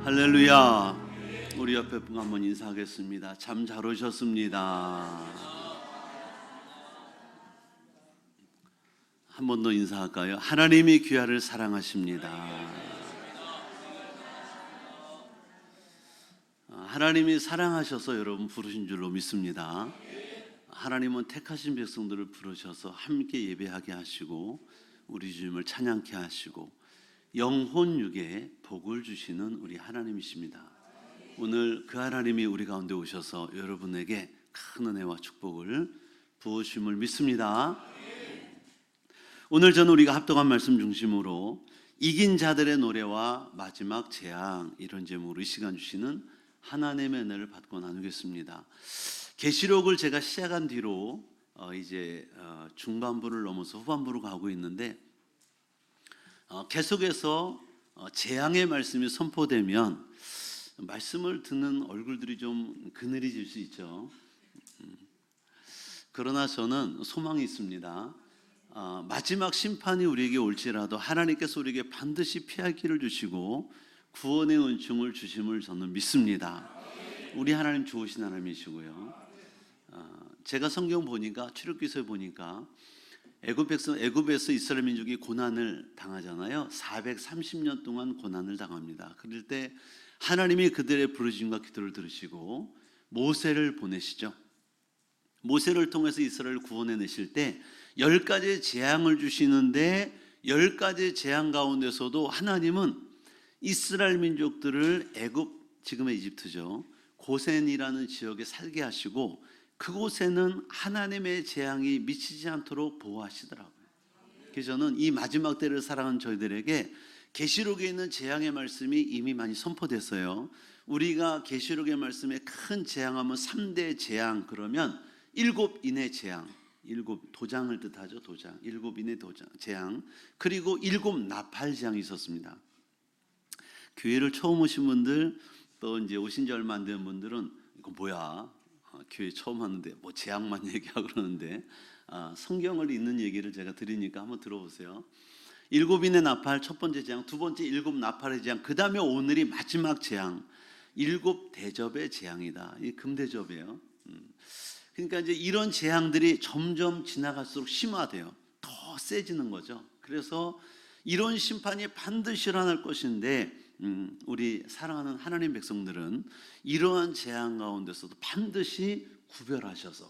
할렐루야. 우리 옆에 분 한번 인사하겠습니다. 참 잘 오셨습니다. 한 번 더 인사할까요? 하나님이 귀하를 사랑하십니다. 하나님이 사랑하셔서 여러분 부르신 줄로 믿습니다. 하나님은 택하신 백성들을 부르셔서 함께 예배하게 하시고 우리 주님을 찬양케 하시고 영혼육에 복을 주시는 우리 하나님이십니다. 오늘 그 하나님이 우리 가운데 오셔서 여러분에게 큰 은혜와 축복을 부으심을 믿습니다. 오늘 저는 우리가 합독한 말씀 중심으로 이긴 자들의 노래와 마지막 재앙, 이런 제목으로 이 시간 주시는 하나님의 은혜를 받고 나누겠습니다. 계시록을 제가 시작한 뒤로 이제 중반부를 넘어서 후반부로 가고 있는데 계속해서 재앙의 말씀이 선포되면 말씀을 듣는 얼굴들이 좀 그늘해질 수 있죠. 그러나 저는 소망이 있습니다. 마지막 심판이 우리에게 올지라도 하나님께서 우리에게 반드시 피할 길을 주시고 구원의 은총을 주심을 저는 믿습니다. 우리 하나님 좋으신 하나님이시고요. 제가 성경 보니까 출애굽기서에 보니까 애굽에서 이스라엘 민족이 고난을 당하잖아요. 430년 동안 고난을 당합니다. 그럴 때 하나님이 그들의 부르짖음과 기도를 들으시고 모세를 보내시죠. 모세를 통해서 이스라엘을 구원해내실 때 10가지의 재앙을 주시는데 10가지의 재앙 가운데서도 하나님은 이스라엘 민족들을 애굽, 지금의 이집트죠, 고센이라는 지역에 살게 하시고 그곳에는 하나님의 재앙이 미치지 않도록 보호하시더라고요. 그래서 저는 이 마지막 때를 살아가는 저희들에게 계시록에 있는 재앙의 말씀이 이미 많이 선포됐어요. 우리가 계시록의 말씀에 큰 재앙하면 3대 재앙, 그러면 7인의 재앙, 7 도장을 뜻하죠. 도장, 7인의 도장 재앙, 그리고 7 나팔 재앙이 있었습니다. 교회를 처음 오신 분들, 또 이제 오신 지 얼마 안 된 분들은 이거 뭐야? 교회 처음 왔는데 뭐 재앙만 얘기하고 그러는데 성경을 읽는 얘기를 제가 드리니까 한번 들어보세요. 7인의 나팔, 첫 번째 재앙, 두 번째 7 나팔의 재앙, 그 다음에 오늘이 마지막 재앙, 7 대접의 재앙이다. 이 금대접이에요. 그러니까 이제 이런 재앙들이 점점 지나갈수록 심화돼요. 더 세지는 거죠. 그래서 이런 심판이 반드시 일어날 것인데 우리 사랑하는 하나님 백성들은 이러한 재앙 가운데서도 반드시 구별하셔서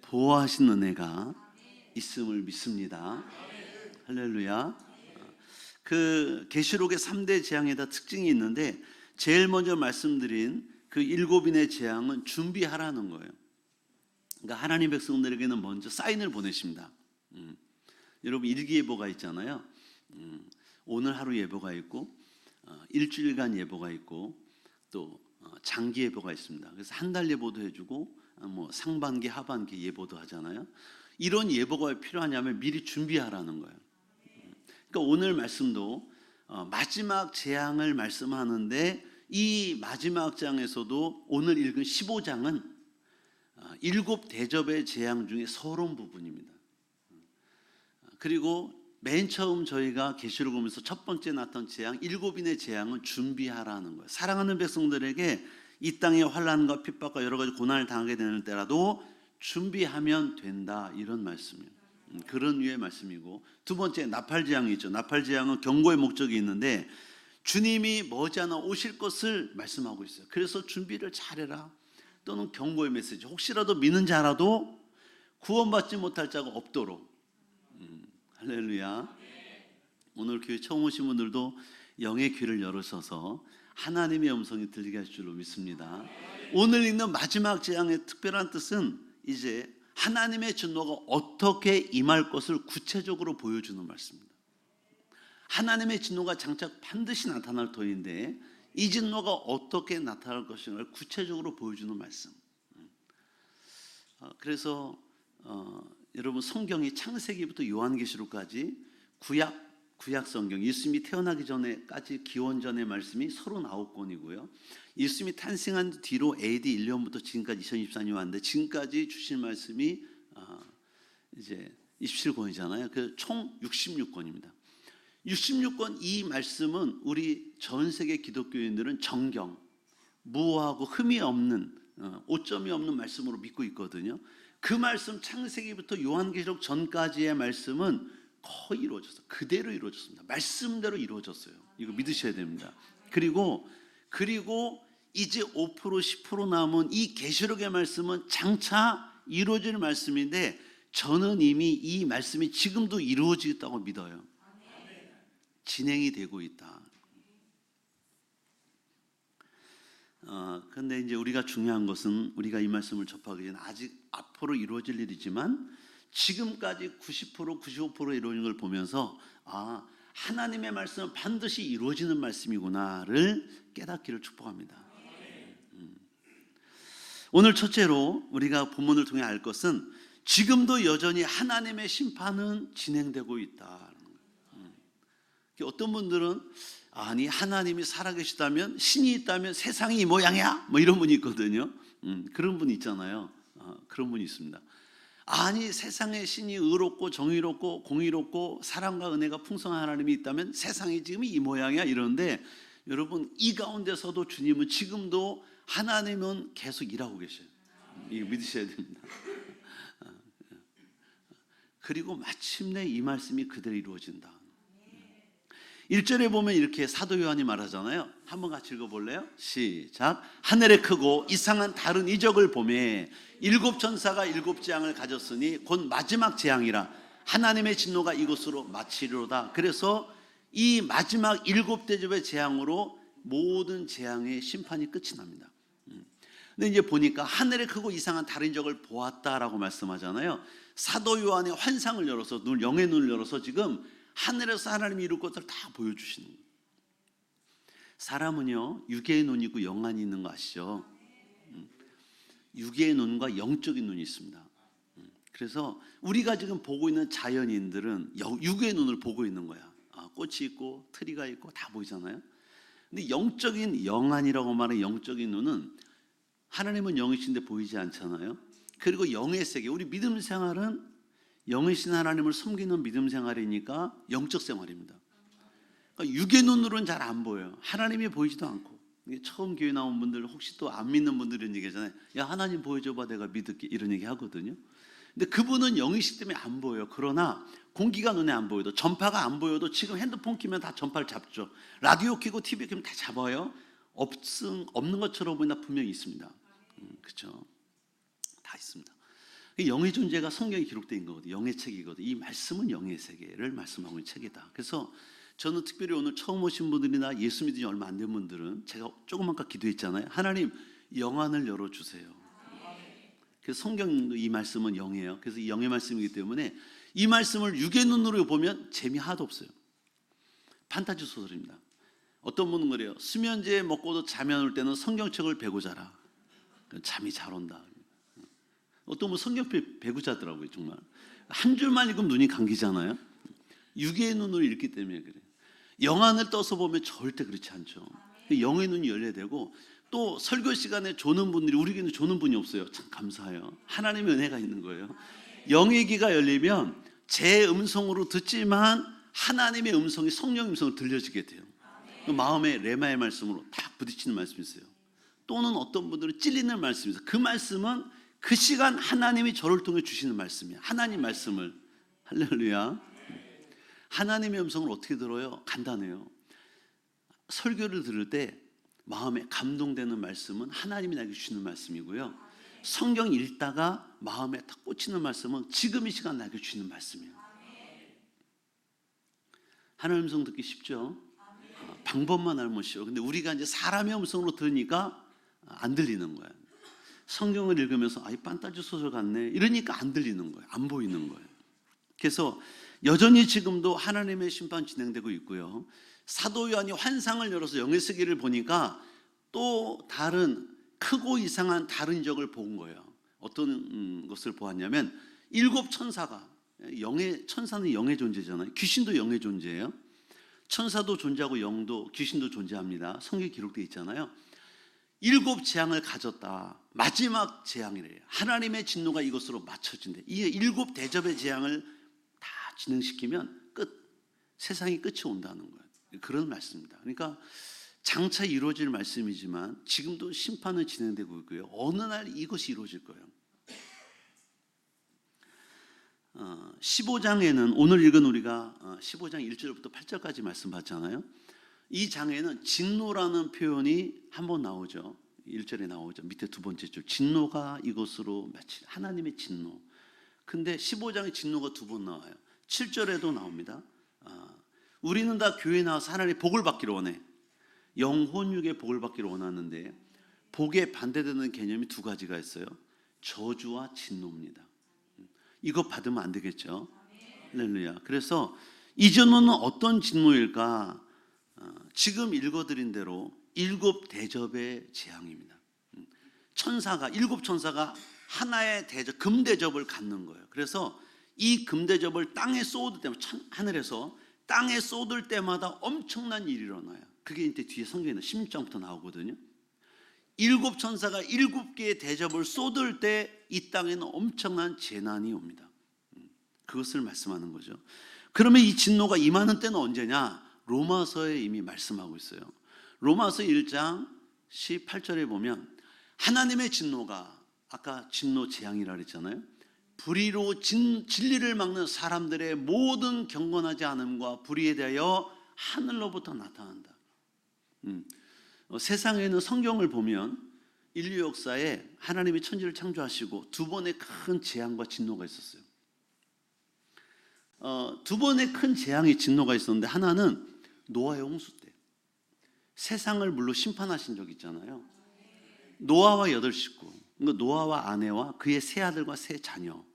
보호하시는 은혜가 있음을 믿습니다. 할렐루야. 그 계시록의 3대 재앙에 다 특징이 있는데 제일 먼저 말씀드린 그 7인의 재앙은 준비하라는 거예요. 그러니까 하나님 백성들에게는 먼저 사인을 보내십니다. 여러분 일기예보가 있잖아요. 오늘 하루 예보가 있고 일주일간 예보가 있고 또 장기 예보가 있습니다. 그래서 한 달 예보도 해주고 뭐 상반기 하반기 예보도 하잖아요. 이런 예보가 왜 필요하냐면 미리 준비하라는 거예요. 그러니까 오늘 말씀도 마지막 재앙을 말씀하는데 이 마지막 장에서도 오늘 읽은 15장은 7 대접의 재앙 중에 서러운 부분입니다. 그리고 맨 처음 저희가 계시록을 보면서 첫 번째 나타난 재앙, 7인의 재앙은 준비하라는 거예요. 사랑하는 백성들에게 이 땅의 환난과 핍박과 여러 가지 고난을 당하게 되는 때라도 준비하면 된다, 이런 말씀이에요. 그런 류의 말씀이고, 두 번째 나팔 재앙이 있죠. 나팔 재앙은 경고의 목적이 있는데 주님이 머지않아 오실 것을 말씀하고 있어요. 그래서 준비를 잘해라, 또는 경고의 메시지, 혹시라도 믿는 자라도 구원받지 못할 자가 없도록. 할렐루야. 오늘 교회 처음 오신 분들도 영의 귀를 열으셔서 하나님의 음성이 들리게 하실 줄로 믿습니다. 오늘 읽는 마지막 재앙의 특별한 뜻은 이제 하나님의 진노가 어떻게 임할 것을 구체적으로 보여주는 말씀입니다. 하나님의 진노가 장차 반드시 나타날 터인데 이 진노가 어떻게 나타날 것인가를 구체적으로 보여주는 말씀. 그래서 여러분 성경이 창세기부터 요한계시록까지 구약 성경, 예수님이 태어나기 전에까지 기원전의 말씀이 39권이고요. 예수님이 탄생한 뒤로 AD 1년부터 지금까지 2024년 왔는데 지금까지 주신 말씀이 이제 27권이잖아요. 그 총 66권입니다. 66권 이 말씀은 우리 전 세계 기독교인들은 정경, 무오하고 흠이 없는, 오점이 없는 말씀으로 믿고 있거든요. 그 말씀 창세기부터 요한계시록 전까지의 말씀은 거의 이루어졌어요. 그대로 이루어졌습니다. 말씀대로 이루어졌어요. 이거 믿으셔야 됩니다. 그리고 이제 5% 10% 남은 이 계시록의 말씀은 장차 이루어지는 말씀인데 저는 이미 이 말씀이 지금도 이루어지겠다고 믿어요. 진행이 되고 있다. 그런데 이제 우리가 중요한 것은 우리가 이 말씀을 접하기 전에 아직 앞으로 이루어질 일이지만 지금까지 90% 95% 이루어진 걸 보면서 하나님의 말씀은 반드시 이루어지는 말씀이구나를 깨닫기를 축복합니다. 오늘 첫째로 우리가 본문을 통해 알 것은 지금도 여전히 하나님의 심판은 진행되고 있다. 어떤 분들은 아니 하나님이 살아계시다면 신이 있다면 세상이 이 모양이야? 뭐 이런 분이 있거든요. 그런 분이 있잖아요. 그런 분이 있습니다. 아니 세상에 신이 의롭고 정의롭고 공의롭고 사랑과 은혜가 풍성한 하나님이 있다면 세상이 지금 이 모양이야 이러는데 여러분 이 가운데서도 주님은 지금도 하나님은 계속 일하고 계셔요. 이거 믿으셔야 됩니다. 그리고 마침내 이 말씀이 그대로 이루어진다. 1절에 보면 이렇게 사도 요한이 말하잖아요. 한번 같이 읽어볼래요? 시작. 하늘에 크고 이상한 다른 이적을 보매 일곱 천사가 일곱 재앙을 가졌으니 곧 마지막 재앙이라 하나님의 진노가 이곳으로 마치리로다. 그래서 이 마지막 일곱 대접의 재앙으로 모든 재앙의 심판이 끝이 납니다. 근데 이제 보니까 하늘에 크고 이상한 다른 이적을 보았다라고 말씀하잖아요. 사도 요한의 환상을 열어서 영의 눈을 열어서 지금 하늘에서 하나님이 이룰 것을 다 보여주시는 거예요. 사람은요 육의 눈이 있고 영안이 있는 거 아시죠? 육의 눈과 영적인 눈이 있습니다. 그래서 우리가 지금 보고 있는 자연인들은 육의 눈을 보고 있는 거야. 꽃이 있고 트리가 있고 다 보이잖아요. 근데 영적인 영안이라고 말하는 영적인 눈은 하나님은 영이신데 보이지 않잖아요. 그리고 영의 세계, 우리 믿음 생활은 영이신 하나님을 섬기는 믿음 생활이니까 영적 생활입니다. 그러니까 육의 눈으로는 잘 안 보여요. 하나님이 보이지도 않고. 처음 교회 나온 분들 혹시 또 안 믿는 분들이 이런 얘기하잖아요. 야 하나님 보여줘봐 내가 믿을게 이런 얘기 하거든요. 근데 그분은 영이시기 때문에 안 보여요. 그러나 공기가 눈에 안 보여도 전파가 안 보여도 지금 핸드폰 키면 다 전파를 잡죠. 라디오 키고 TV 키면 다 잡아요. 없는 것처럼 보이나 분명히 있습니다. 그렇죠? 다 있습니다. 영의 존재가 성경에 기록된 거거든요. 영의 책이거든요. 이 말씀은 영의 세계를 말씀하고 있는 책이다. 그래서 저는 특별히 오늘 처음 오신 분들이나 예수 믿은 지 얼마 안 된 분들은 제가 조금 아까 기도했잖아요. 하나님 영안을 열어주세요. 그래서 성경도 이 말씀은 영이에요. 그래서 이 영의 말씀이기 때문에 이 말씀을 육의 눈으로 보면 재미 하나도 없어요. 판타지 소설입니다. 어떤 분은 그래요. 수면제 먹고도 잠이 안 올 때는 성경책을 베고 자라. 잠이 잘 온다. 어떤 분 성경 베고 자더라고요. 정말 한 줄만 읽으면 눈이 감기잖아요. 육의 눈으로 읽기 때문에 그래요. 영안을 떠서 보면 절대 그렇지 않죠. 영의 눈이 열려야 되고 또 설교 시간에 조는 분들이 우리 교회는 조는 분이 없어요. 참 감사해요. 하나님의 은혜가 있는 거예요. 영의 귀가 열리면 제 음성으로 듣지만 하나님의 음성이 성령의 음성으로 들려지게 돼요. 그 마음에 레마의 말씀으로 딱 부딪히는 말씀이 있어요. 또는 어떤 분들은 찔리는 말씀이 있어요. 그 말씀은 그 시간 하나님이 저를 통해 주시는 말씀이에요. 하나님 말씀을. 할렐루야. 하나님의 음성을 어떻게 들어요? 간단해요. 설교를 들을 때 마음에 감동되는 말씀은 하나님이 나에게 주시는 말씀이고요. 성경 읽다가 마음에 딱 꽂히는 말씀은 지금 이 시간 나에게 주시는 말씀이에요. 하나님의 음성 듣기 쉽죠? 방법만 알면 쉬워. 근데 우리가 이제 사람의 음성으로 들으니까 안 들리는 거예요. 성경을 읽으면서 이 판타지 소설 같네 이러니까 안 들리는 거예요. 안 보이는 거예요. 그래서 여전히 지금도 하나님의 심판 진행되고 있고요. 사도 요한이 환상을 열어서 영의 세계를 보니까 또 다른 크고 이상한 다른 이적을 본 거예요. 어떤 것을 보았냐면 일곱 천사가 천사는 영의 존재잖아요. 귀신도 영의 존재예요. 천사도 존재하고 영도 귀신도 존재합니다. 성경에 기록되어 있잖아요. 일곱 재앙을 가졌다. 마지막 재앙이래요. 하나님의 진노가 이것으로 맞춰진대. 이 일곱 대접의 재앙을 다 진행시키면 끝. 세상이 끝이 온다는 거예요. 그런 말씀입니다. 그러니까 장차 이루어질 말씀이지만 지금도 심판은 진행되고 있고요. 어느 날 이것이 이루어질 거예요. 15장에는 오늘 읽은 우리가 15장 1절부터 8절까지 말씀 봤잖아요. 이 장에는 진노라는 표현이 한번 나오죠. 1절에 나오죠. 밑에 두 번째 줄 진노가 이곳으로 마치 하나님의 진노. 근데 15장에 진노가 두 번 나와요. 7절에도 나옵니다. 우리는 다 교회에 나와서 하나님의 복을 받기를 원해. 영혼육의 복을 받기를 원하는데 복에 반대되는 개념이 두 가지가 있어요. 저주와 진노입니다. 이거 받으면 안 되겠죠. 할렐루야. 그래서 이 진노는 어떤 진노일까? 지금 읽어드린 대로 7 대접의 재앙입니다. 천사가 7 천사가 하나의 대접, 금대접을 갖는 거예요. 그래서 이 금대접을 땅에 쏟을 때마다 하늘에서 땅에 쏟을 때마다 엄청난 일이 일어나요. 그게 이제 뒤에 성경에 16장부터 나오거든요. 7 천사가 7개의 대접을 쏟을 때 이 땅에는 엄청난 재난이 옵니다. 그것을 말씀하는 거죠. 그러면 이 진노가 임하는 때는 언제냐? 로마서에 이미 말씀하고 있어요. 로마서 1장 18절에 보면 하나님의 진노가 아까 진노 재앙이라 그랬잖아요. 불의로 진리를 막는 사람들의 모든 경건하지 않음과 불의에 대하여 하늘로부터 나타난다. 세상에는 성경을 보면 인류 역사에 하나님이 천지를 창조하시고 두 번의 큰 재앙과 진노가 있었어요. 두 번의 큰 재앙이 진노가 있었는데 하나는 노아의 홍수 때 세상을 물로 심판하신 적 있잖아요. 노아와 8 식구, 그러니까 노아와 아내와 그의 세 아들과 세 자녀,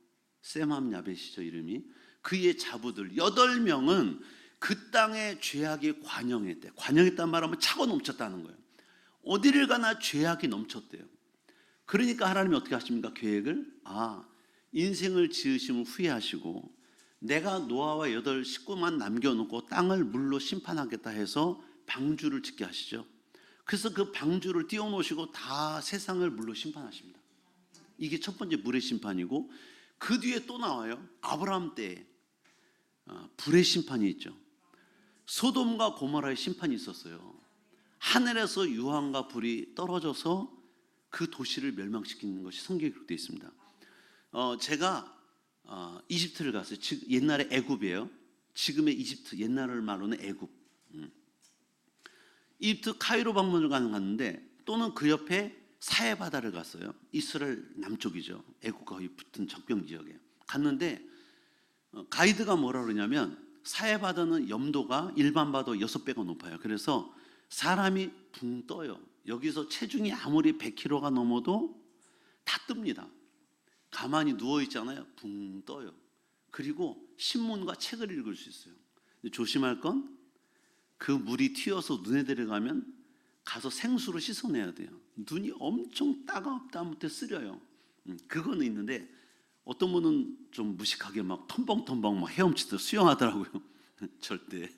셈함 야벳이죠 이름이. 그의 자부들 8명은 그 땅의 죄악이 관영했대. 관영했단 말하면 차고 넘쳤다는 거예요. 어디를 가나 죄악이 넘쳤대요. 그러니까 하나님이 어떻게 하십니까? 계획을 인생을 지으심을 후회하시고 내가 노아와 8 식구만 남겨놓고 땅을 물로 심판하겠다 해서 방주를 짓게 하시죠. 그래서 그 방주를 띄워놓으시고 다 세상을 물로 심판하십니다. 이게 첫 번째 물의 심판이고 그 뒤에 또 나와요. 아브라함 때 불의 심판이 있죠. 소돔과 고모라의 심판이 있었어요. 하늘에서 유황과 불이 떨어져서 그 도시를 멸망시키는 것이 성경에 기록되어 있습니다. 제가 이집트를 갔어요. 옛날에 애굽이에요. 지금의 이집트, 옛날 말로는 애굽. 이집트 카이로 방문을 갔는데 또는 그 옆에 사해바다를 갔어요. 이스라엘 남쪽이죠. 애굽과 거의 붙은 적경 지역에 갔는데 가이드가 뭐라 그러냐면 사해바다는 염도가 일반 바다 6배가 높아요. 그래서 사람이 붕 떠요. 여기서 체중이 아무리 100kg가 넘어도 다 뜹니다. 가만히 누워있잖아요. 붕 떠요. 그리고 신문과 책을 읽을 수 있어요. 조심할 건 그 물이 튀어서 눈에 들어가면 가서 생수로 씻어내야 돼요. 눈이 엄청 따갑다 못해 쓰려요. 그거는 있는데 어떤 분은 좀 무식하게 막 텀벙텀벙 막 헤엄치듯 수영하더라고요. 절대.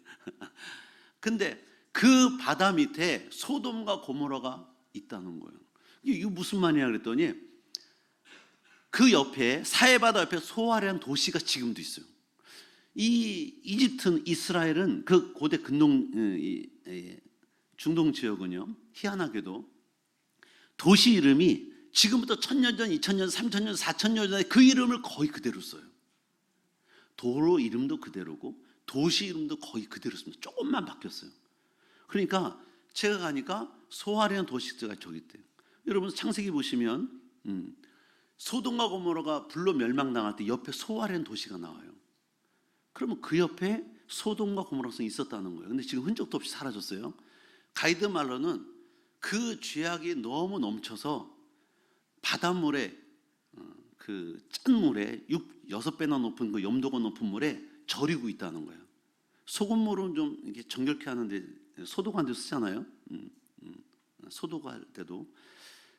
근데 그 바다 밑에 소돔과 고모라가 있다는 거예요. 이게 무슨 말이냐 그랬더니 그 옆에 사해바다 옆에 소아라는 도시가 지금도 있어요. 이 이집트, 이스라엘은 그 고대 중동 지역은요, 희한하게도 도시 이름이 지금부터 1000년 전, 2000년, 3000년, 4000년 전에 그 이름을 거의 그대로 써요. 도로 이름도 그대로고 도시 이름도 거의 그대로 씁니다. 조금만 바뀌었어요. 그러니까 제가 가니까 소아라는 도시가 저기 있대요. 여러분 창세기 보시면 소돔과 고모라가 불로 멸망당할 때 옆에 소아라는 도시가 나와요. 그러면 그 옆에 소돔과 고모라성이 있었다는 거예요. 근데 지금 흔적도 없이 사라졌어요. 가이드 말로는 그 죄악이 너무 넘쳐서 바닷물에 그 짠물에 6배나 높은 그 염도가 높은 물에 절이고 있다는 거예요. 소금물은 좀 이렇게 정결케 하는데 소독할 때 쓰잖아요. 소독할 때도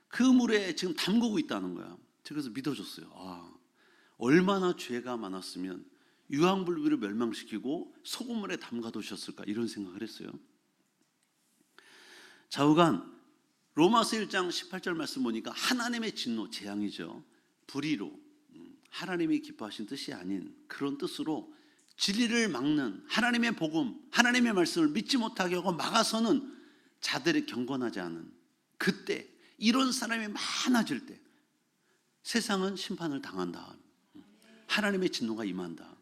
그 물에 지금 담그고 있다는 거야. 그래서 믿어줬어요. 얼마나 죄가 많았으면 유황불비를 멸망시키고 소금물에 담가두셨을까 이런 생각을 했어요. 좌우간 로마서 1장 18절 말씀 보니까 하나님의 진노, 재앙이죠. 불의로 하나님이 기뻐하신 뜻이 아닌 그런 뜻으로 진리를 막는, 하나님의 복음, 하나님의 말씀을 믿지 못하게 하고 막아서는 자들이 경건하지 않은 그때, 이런 사람이 많아질 때 세상은 심판을 당한다. 하나님의 진노가 임한다.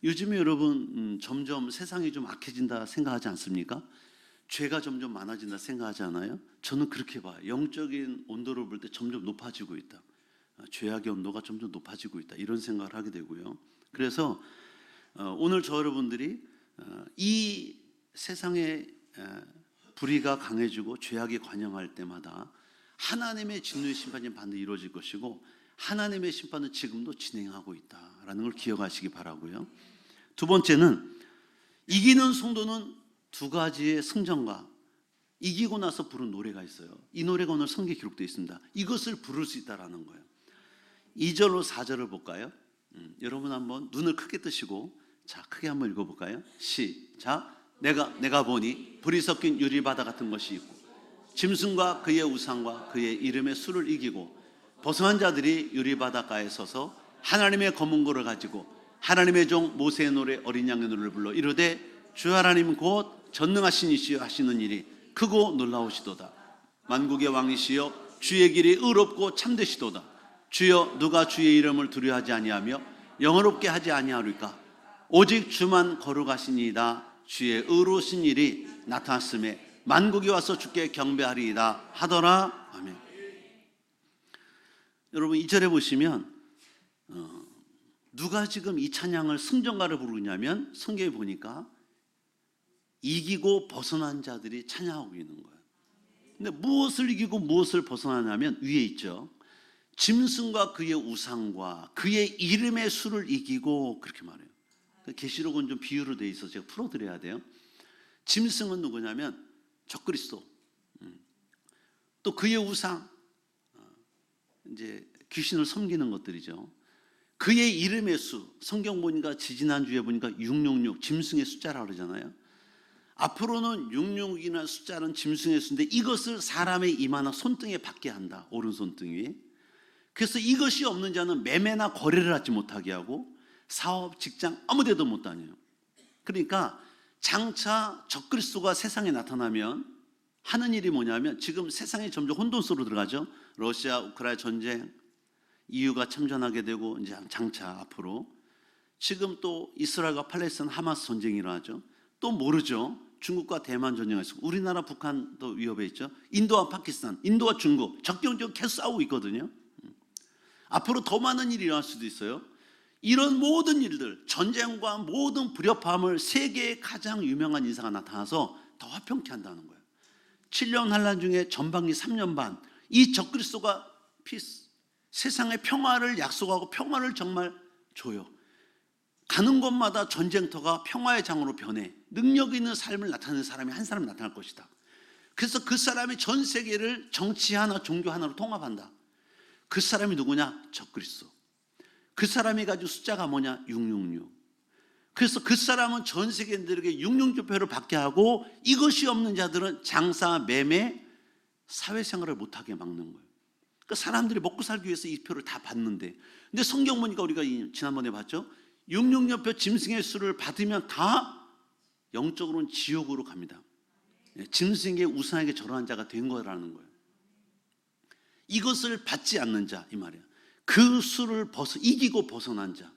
요즘에 여러분 점점 세상이 좀 악해진다 생각하지 않습니까? 죄가 점점 많아진다 생각하지 않아요? 저는 그렇게 봐요. 영적인 온도를 볼 때 점점 높아지고 있다. 죄악의 온도가 점점 높아지고 있다. 이런 생각을 하게 되고요. 그래서 오늘 저 여러분들이 이 세상의 불의가 강해지고 죄악이 관영할 때마다 하나님의 진노의 심판이 반드시 이루어질 것이고 하나님의 심판은 지금도 진행하고 있다라는 걸 기억하시기 바라고요. 두 번째는 이기는 성도는 두 가지의 승전가, 이기고 나서 부른 노래가 있어요. 이 노래가 오늘 성경에 기록되어 있습니다. 이것을 부를 수 있다라는 거예요. 2절로 4절을 볼까요? 여러분 한번 눈을 크게 뜨시고 자 크게 한번 읽어볼까요? 시작. 내가 보니 불이 섞인 유리바다 같은 것이 있고 짐승과 그의 우상과 그의 이름의 수를 이기고 벗어난 자들이 유리바닷가에 서서 하나님의 검은고를 가지고 하나님의 종 모세의 노래 어린 양의 노래를 불러 이르되 주 하나님 곧 전능하신 이시여 하시는 일이 크고 놀라우시도다. 만국의 왕이시여 주의 길이 의롭고 참되시도다. 주여 누가 주의 이름을 두려워하지 아니하며 영어롭게 하지 아니하리까. 오직 주만 거룩하시니이다. 주의 의로우신 일이 나타났음에 만국이 와서 주께 경배하리이다 하더라. 아멘. 여러분 2절에 보시면 누가 지금 이 찬양을 승전가를 부르냐면 성경에 보니까 이기고 벗어난 자들이 찬양하고 있는 거예요. 근데 무엇을 이기고 무엇을 벗어나냐면 위에 있죠. 짐승과 그의 우상과 그의 이름의 수를 이기고 그렇게 말해요. 계시록은 좀 비유로 돼 있어서 제가 풀어드려야 돼요. 짐승은 누구냐면 적그리스도, 또 그의 우상, 이제 귀신을 섬기는 것들이죠. 그의 이름의 수, 성경 보니까 지지난주에 보니까 666 짐승의 숫자라고 그러잖아요. 앞으로는 666이나 숫자는 짐승의 수인데 이것을 사람의 이마나 손등에 받게 한다. 오른손등 위에. 그래서 이것이 없는 자는 매매나 거래를 하지 못하게 하고 사업, 직장 아무 데도 못 다녀요. 그러니까 장차 적그리스도가 세상에 나타나면 하는 일이 뭐냐면 지금 세상이 점점 혼돈 속으로 들어가죠. 러시아, 우크라이나 전쟁, EU가 참전하게 되고 이제 장차 앞으로 지금 또 이스라엘과 팔레스타인 하마스 전쟁이 일어나죠. 또 모르죠. 중국과 대만 전쟁이 있고 우리나라 북한도 위협에 있죠. 인도와 파키스탄, 인도와 중국 적경적으로 계속 싸우고 있거든요. 앞으로 더 많은 일이 일어날 수도 있어요. 이런 모든 일들, 전쟁과 모든 불협화음을 세계의 가장 유명한 인사가 나타나서 더 화평케 한다는 거예요. 7년 환란 중에 전반기 3년 반, 이 적그리스도가 피스, 세상의 평화를 약속하고 평화를 정말 줘요. 가는 곳마다 전쟁터가 평화의 장으로 변해 능력 있는 삶을 나타내는 사람이 한 사람 나타날 것이다. 그래서 그 사람이 전 세계를 정치 하나, 종교 하나로 통합한다. 그 사람이 누구냐? 적그리스도. 그 사람이 가지고 숫자가 뭐냐? 666. 그래서 그 사람은 전 세계인들에게 666표를 받게 하고 이것이 없는 자들은 장사, 매매, 사회생활을 못하게 막는 거예요. 그러니까 사람들이 먹고 살기 위해서 이 표를 다 받는데, 근데 성경 보니까 우리가 지난번에 봤죠? 666표 짐승의 수를 받으면 다 영적으로는 지옥으로 갑니다. 짐승의 우상에게 절하는 자가 된 거라는 거예요. 이것을 받지 않는 자, 이 말이에요. 그 수를 이기고 벗어난 자,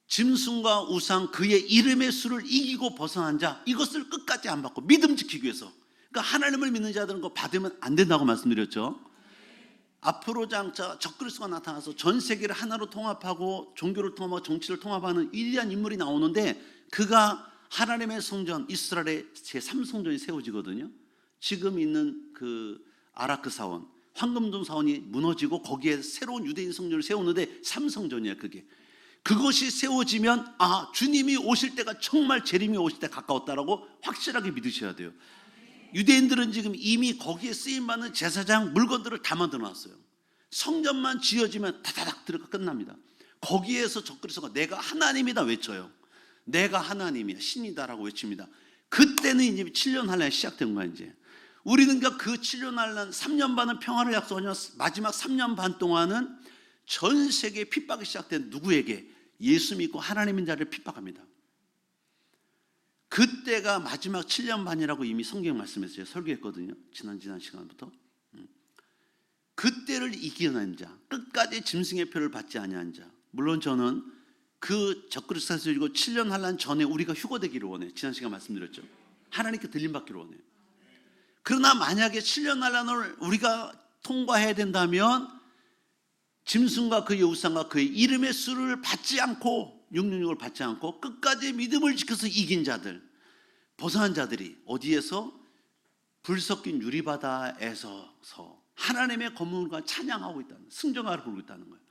짐승과 우상 그의 이름의 수를 이기고 벗어난 자, 이것을 끝까지 안 받고 믿음 지키기 위해서. 그러니까 하나님을 믿는 자들은 그거 받으면 안 된다고 말씀드렸죠. 앞으로 장차 적그리스도가 나타나서 전 세계를 하나로 통합하고 종교를 통합하고 정치를 통합하는 위대한 인물이 나오는데 그가 하나님의 성전 이스라엘의 제3성전이 세워지거든요. 지금 있는 그 아라크 사원, 황금동 사원이 무너지고 거기에 새로운 유대인 성전을 세우는데 3성전이야 그게. 그것이 세워지면 주님이 오실 때가 정말 재림이 오실 때 가까웠다라고 확실하게 믿으셔야 돼요. 유대인들은 지금 이미 거기에 쓰임받는 제사장 물건들을 다 만들어놨어요. 성전만 지어지면 다다닥 들어가 끝납니다. 거기에서 적그리스도가 내가 하나님이다 외쳐요. 내가 하나님이야, 신이다라고 외칩니다. 그때는 이제 7년 환란이 시작된 거야. 이제 우리는 그 7년 환란 3년 반은 평화를 약속하지만 마지막 3년 반 동안은 전 세계에 핍박이 시작된 누구에게? 예수 믿고 하나님인 자를 핍박합니다. 그때가 마지막 7년 반이라고 이미 성경 말씀했어요. 설교했거든요. 지난 시간부터. 그때를 이겨낸 자, 끝까지 짐승의 표를 받지 아니한 자. 물론 저는 그 적그리스도에서 지고 7년 환난 전에 우리가 휴거되기를 원해요. 지난 시간 말씀드렸죠. 하나님께 들림받기를 원해요. 그러나 만약에 7년 환난을 우리가 통과해야 된다면 짐승과 그의 우상과 그의 이름의 수를 받지 않고 666을 받지 않고 끝까지 믿음을 지켜서 이긴 자들, 벗어난 자들이 어디에서? 불 섞인 유리바다에서 하나님의 검문과 찬양하고 있다는, 승정하러 부르고 있다는 거예요.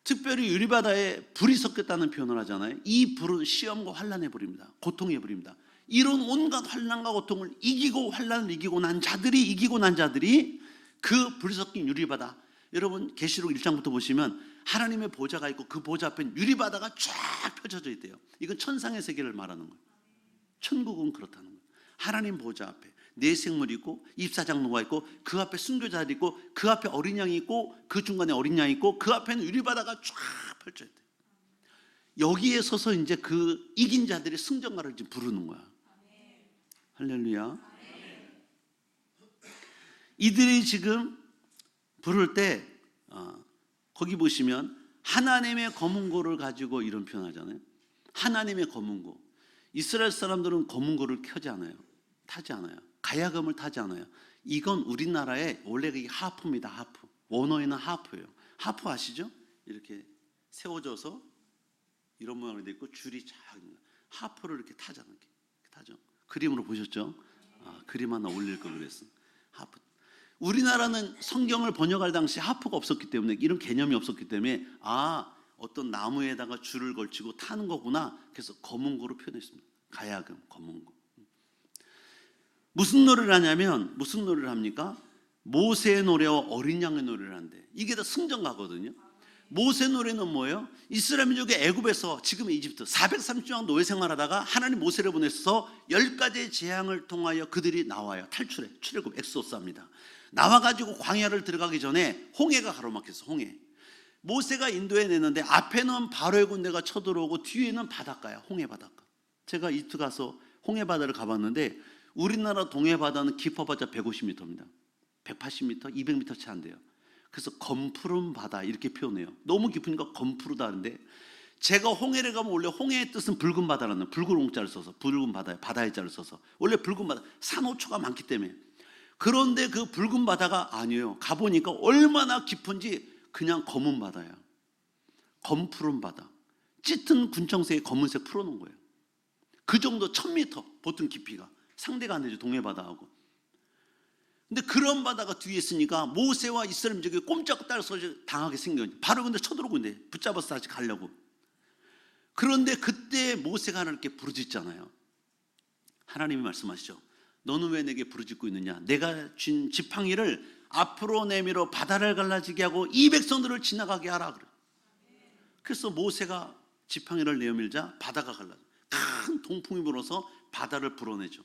특별히 유리바다에 불이 섞였다는 표현을 하잖아요. 이 불은 시험과 환난의 불입니다. 고통의 불입니다. 이런 온갖 환난과 고통을 이기고 환난을 이기고 난 자들이 그 불 섞인 유리바다, 여러분 계시록 1장부터 보시면 하나님의 보좌가 있고 그 보좌 앞에 유리바다가 쫙 펼쳐져 있대요. 이건 천상의 세계를 말하는 거예요. 천국은 그렇다는 거예요. 하나님 보좌 앞에 네 생물이 있고 24장로가 있고 그 앞에 순교자들이 있고 그 앞에 어린 양이 있고 그 중간에 어린 양이 있고 그 앞에는 유리바다가 쫙 펼쳐져 있대요. 여기에 서서 이제 그 이긴 자들이 승전가를 지금 부르는 거야. 할렐루야. 이들이 지금 부를 때 거기 보시면 하나님의 검은고를 가지고 이런 표현하잖아요. 하나님의 검은고. 이스라엘 사람들은 검은고를 타지 않아요. 가야금을 타지 않아요. 이건 우리나라의 원래 그게 하프입니다. 하프. 원어에는 하프예요. 하프 아시죠? 이렇게 세워져서 이런 모양으로 돼 있고 줄이 쫙 있는 거예요. 하프를 이렇게 타잖아요. 이렇게 타죠. 그림으로 보셨죠? 그림 하나 올릴 걸 그랬어. 하프. 우리나라는 성경을 번역할 당시 하프가 없었기 때문에, 이런 개념이 없었기 때문에 어떤 나무에다가 줄을 걸치고 타는 거구나. 그래서 검은고로 표현했습니다. 가야금, 검은고. 무슨 노래를 하냐면, 무슨 노래를 합니까? 모세의 노래와 어린 양의 노래를 한대. 이게 다 승전가거든요. 모세 노래는 뭐예요? 이스라엘 민족이 애굽에서 지금 이집트 430년 노예 생활하다가 하나님 모세를 보내서 10가지의 재앙을 통하여 그들이 나와요. 출애굽 엑소스합니다. 나와가지고 광야를 들어가기 전에 홍해가 가로막혔어. 홍해. 모세가 인도해내는데 앞에는 바로의 군대가 쳐들어오고 뒤에는 바닷가야. 홍해 바닷가. 제가 이집트 가서 홍해 바다를 가봤는데 우리나라 동해 바다는 깊어봤자 150m입니다. 180m, 200m 채 안 돼요. 그래서 검푸른 바다 이렇게 표현해요. 너무 깊으니까 검푸르다는데, 제가 홍해를 가면 원래 홍해의 뜻은 붉은 바다라는, 붉은 홍자를 써서 붉은 바다에 바다의 자를 써서 원래 붉은 바다, 산호초가 많기 때문에. 그런데 그 붉은 바다가 아니에요. 가보니까 얼마나 깊은지 그냥 검은 바다야. 검푸른 바다. 짙은 군청색에 검은색 풀어놓은 거예요. 그 정도 1000m 보통 깊이가 상대가 안 되죠. 동해 바다하고. 근데 그런 바다가 뒤에 있으니까 모세와 이스라엘 민족이 꼼짝달싹 당하게 생겨요. 바로 근데 쳐들어오고 있는데 붙잡아서 다시 가려고. 그런데 그때 모세가 하나님께 부르짖잖아요. 하나님이 말씀하시죠. 너는 왜 내게 부르짖고 있느냐? 내가 준 지팡이를 앞으로 내밀어 바다를 갈라지게 하고 이 백성들을 지나가게 하라 그래. 그래서 모세가 지팡이를 내밀자 바다가 갈라져. 큰 동풍이 불어서 바다를 불어내죠.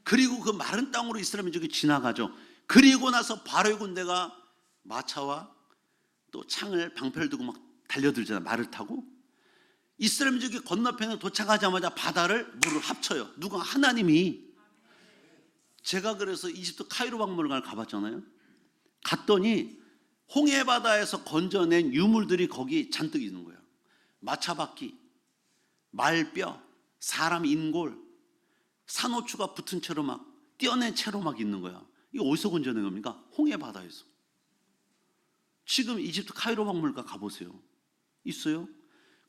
그리고 그 마른 땅으로 이스라엘 민족이 지나가죠. 그리고 나서 바로의 군대가 마차와 또 창을 방패를 두고 막 달려들잖아요. 말을 타고. 이스라엘 민족이 건너편에 도착하자마자 바다를 물을 합쳐요. 누가? 하나님이. 제가 그래서 이집트 카이로 박물관을 가봤잖아요. 갔더니 홍해 바다에서 건져낸 유물들이 거기 잔뜩 있는 거예요. 마차바퀴, 말뼈, 사람 인골, 산호초가 붙은 채로 막 떼어낸 채로 막 있는 거야. 이거 어디서 건져낸 겁니까? 홍해 바다에서. 지금 이집트 카이로 박물관 가보세요. 있어요.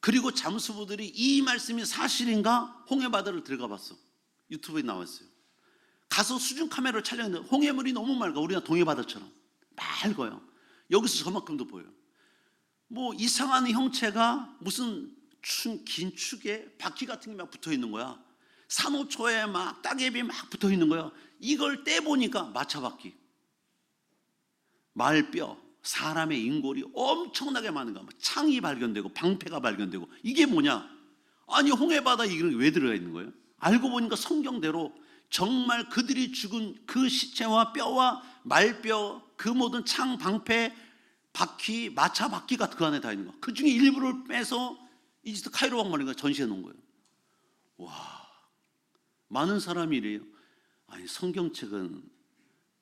그리고 잠수부들이 이 말씀이 사실인가 홍해 바다를 들어가 봤어. 유튜브에 나왔어요. 가서 수중 카메라로 촬영했는데 홍해물이 너무 맑아. 우리나라 동해 바다처럼 맑아요. 여기서 저만큼도 보여요. 뭐 이상한 형체가 무슨 긴 축에 바퀴 같은 게 막 붙어 있는 거야. 산호초에 막 따개비 막 붙어 있는 거야. 이걸 떼보니까 마차바퀴, 말뼈, 사람의 인골이 엄청나게 많은 거야. 창이 발견되고 방패가 발견되고. 이게 뭐냐? 아니 홍해 바다에 이런 게 왜 들어가 있는 거예요? 알고 보니까 성경대로 정말 그들이 죽은 그 시체와 뼈와 말뼈, 그 모든 창, 방패, 바퀴, 마차 바퀴가 그 안에 다 있는 거야. 그 중에 일부를 빼서 이집트 카이로 박물관에 전시해 놓은 거예요. 와, 많은 사람이 이래요. 아니, 성경책은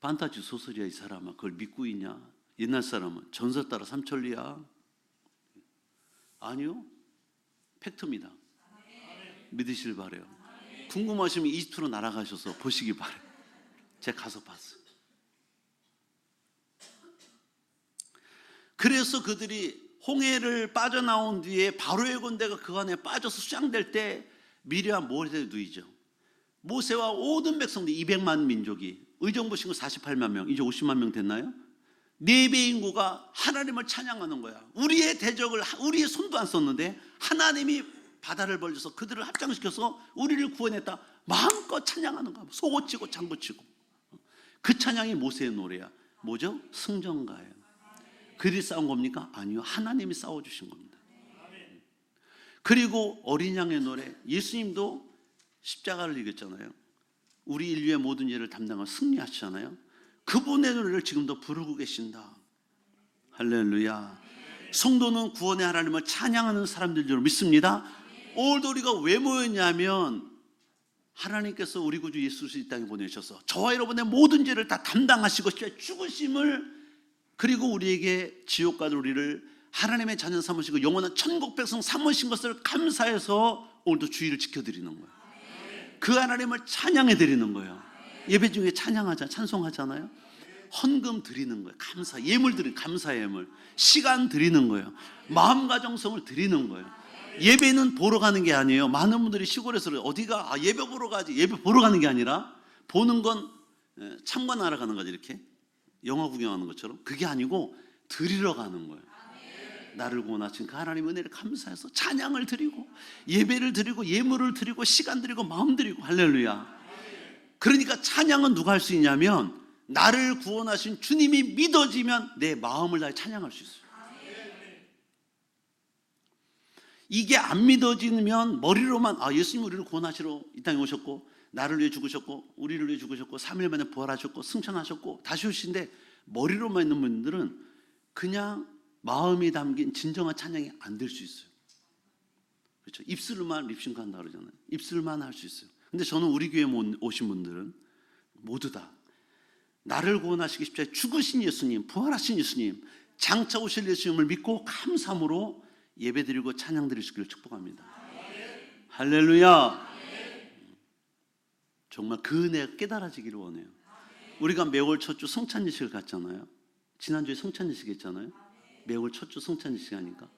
판타지 소설이야, 이 사람아. 그걸 믿고 있냐? 옛날 사람은 전설 따라 삼천리야. 아니요, 팩트입니다. 믿으실 바래요. 궁금하시면 이집트로 날아가셔서 보시기 바래요. 제가 가서 봤어요. 그래서 그들이 홍해를 빠져나온 뒤에 바로의 군대가 그 안에 빠져서 수장될 때 미리암 모세를 누이죠. 모세와 모든 백성들 200만 민족이, 의정부 신고 48만 명, 이제 50만 명 됐나요? 4배 인구가 하나님을 찬양하는 거야. 우리의 대적을 우리의 손도 안 썼는데 하나님이 바다를 벌려서 그들을 합장시켜서 우리를 구원했다. 마음껏 찬양하는 거야. 소고치고 장구치고. 그 찬양이 모세의 노래야. 뭐죠? 승전가예요. 그들이 싸운 겁니까? 아니요, 하나님이 싸워주신 겁니다. 그리고 어린 양의 노래, 예수님도 십자가를 이겼잖아요. 우리 인류의 모든 죄를 담당하고 승리하시잖아요. 그분의 노래를 지금도 부르고 계신다. 할렐루야. 성도는 구원의 하나님을 찬양하는 사람들 줄 믿습니다. 오늘도 우리가 왜 모였냐면 하나님께서 우리 구주 예수 그리스도를 이 땅에 보내셔서 저와 여러분의 모든 죄를 다 담당하시고 죽으심을, 그리고 우리에게 지옥가들 우리를 하나님의 자녀 삼으시고 영원한 천국 백성 삼으신 것을 감사해서 오늘도 주의를 지켜드리는 거예요. 그 하나님을 찬양해 드리는 거예요. 예배 중에 찬양하자, 찬송하잖아요. 헌금 드리는 거예요. 감사, 예물 드리는, 감사 예물. 시간 드리는 거예요. 마음과 정성을 드리는 거예요. 예배는 보러 가는 게 아니에요. 많은 분들이 시골에서 어디가 예배 보러 가지, 예배 보러 가는 게 아니라, 보는 건 참관하러 가는 거지, 이렇게 영화 구경하는 것처럼. 그게 아니고 드리러 가는 거예요. 나를 구원하신 그 하나님 은혜를 감사해서 찬양을 드리고 예배를 드리고 예물을 드리고 시간 드리고 마음 드리고. 할렐루야. 그러니까 찬양은 누가 할 수 있냐면 나를 구원하신 주님이 믿어지면 내 마음을 다해 찬양할 수 있어요. 이게 안 믿어지면 머리로만 예수님 우리를 구원하시러 이 땅에 오셨고 나를 위해 죽으셨고 우리를 위해 죽으셨고 3일 만에 부활하셨고 승천하셨고 다시 오신데 머리로만 있는 분들은 그냥 마음이 담긴 진정한 찬양이 안 될 수 있어요. 그렇죠? 입술만 립싱크한다 그러잖아요. 입술만 할 수 있어요. 근데 저는 우리 교회에 오신 분들은 모두 다 나를 구원하시기 십자가에 죽으신 예수님, 부활하신 예수님, 장차 오실 예수님을 믿고 감사함으로 예배드리고 찬양드릴 수 있기를 축복합니다. 할렐루야. 정말 그 은혜가 깨달아지기를 원해요. 우리가 매월 첫 주 성찬예식을 갔잖아요. 지난주에 성찬예식 했잖아요. 매월 첫 주 성찬예식 하니까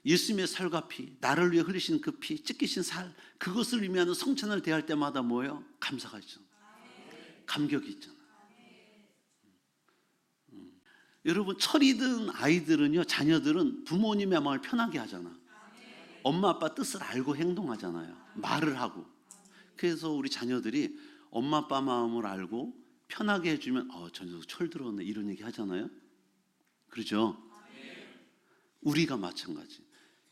예수님의 살과 피, 나를 위해 흘리신 그 피, 찢기신 살, 그것을 의미하는 성찬을 대할 때마다 뭐예요? 감사가 있죠. 감격이 있잖아요. 여러분, 철이든 아이들은요, 자녀들은 부모님의 마음을 편하게 하잖아. 엄마 아빠 뜻을 알고 행동하잖아요. 말을 하고. 그래서 우리 자녀들이 엄마 아빠 마음을 알고 편하게 해주면 저 녀석 철 들었네 이런 얘기 하잖아요. 그렇죠? 우리가 마찬가지.